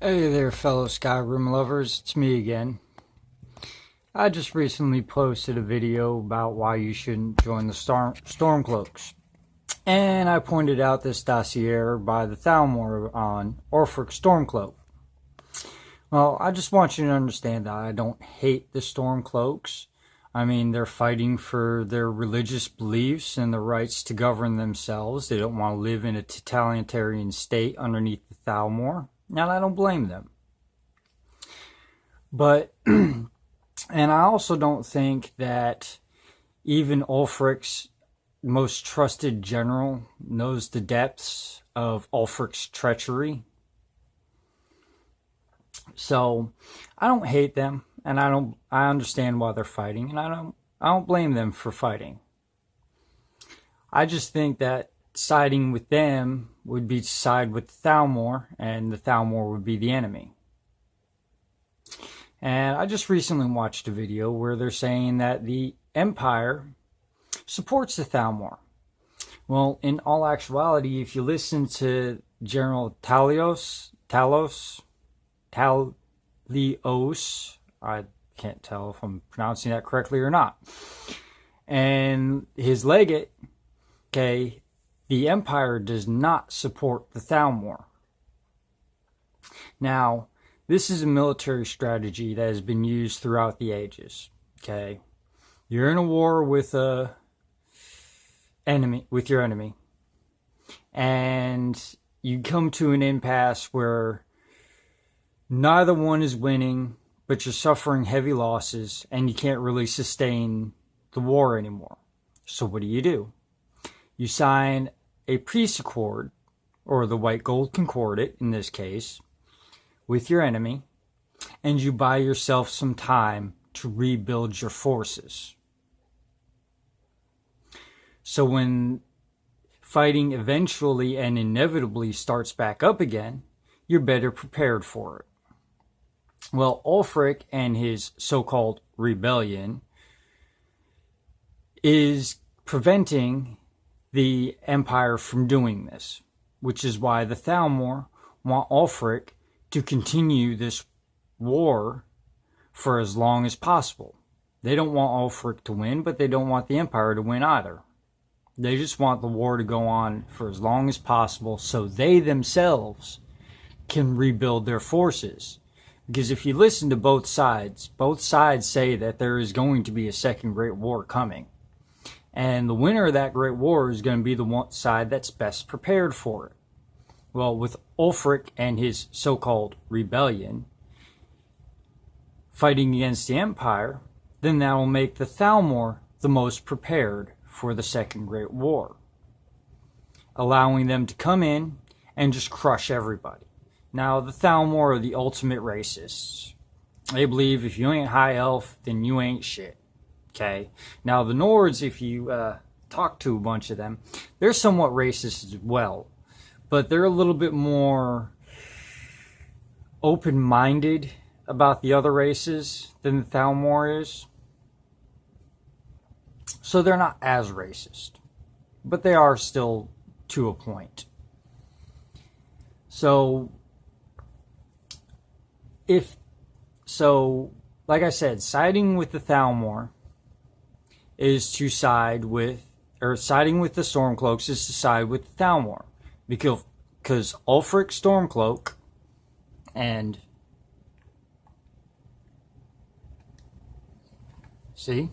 Hey there, fellow Skyrim lovers. It's me again. I just recently posted a video about why you shouldn't join the stormcloaks. And I pointed out this dossier by the Thalmor on Orphic Stormcloak. Well, I just want you to understand that I don't hate the stormcloaks. I mean, they're fighting for their religious beliefs and the rights to govern themselves. They don't want to live in a totalitarian state underneath the Thalmor. And I don't blame them. But, and I also don't think that even Ulfric's most trusted general knows the depths of Ulfric's treachery. So, I don't hate them, and I understand why they're fighting, and I don't blame them for fighting. I just think that siding with them would be to side with the Thalmor, and the Thalmor would be the enemy. And I just recently watched a video where they're saying that the Empire supports the Thalmor. Well, in all actuality, if you listen to General Talos, I can't tell if I'm pronouncing that correctly or not, and his legate, okay, the Empire does not support the Thalmor. Now, this is a military strategy that has been used throughout the ages. Okay, you're in a war with your enemy, and you come to an impasse where neither one is winning, but you're suffering heavy losses, and you can't really sustain the war anymore. So what do? You sign a peace accord, or the white gold concordate in this case, with your enemy, and you buy yourself some time to rebuild your forces. So when fighting eventually and inevitably starts back up again, you're better prepared for it. Well, Ulfric and his so-called rebellion is preventing the Empire from doing this, which is why the Thalmor want Ulfric to continue this war for as long as possible. They don't want Ulfric to win, but they don't want the Empire to win either. They just want the war to go on for as long as possible so they themselves can rebuild their forces. Because if you listen to both sides say that there is going to be a second Great War coming. And the winner of that Great War is going to be the one side that's best prepared for it. Well, with Ulfric and his so-called rebellion fighting against the Empire, then that will make the Thalmor the most prepared for the Second Great War, allowing them to come in and just crush everybody. Now, the Thalmor are the ultimate racists. They believe if you ain't high elf, then you ain't shit. Okay. Now, the Nords, if you talk to a bunch of them, they're somewhat racist as well. But they're a little bit more open-minded about the other races than the Thalmor is. So they're not as racist. But they are still to a point. So, like I said, siding with the Thalmor is to side with, or siding with the Stormcloaks is to side with the Thalmor. Because Ulfric Stormcloak and... See?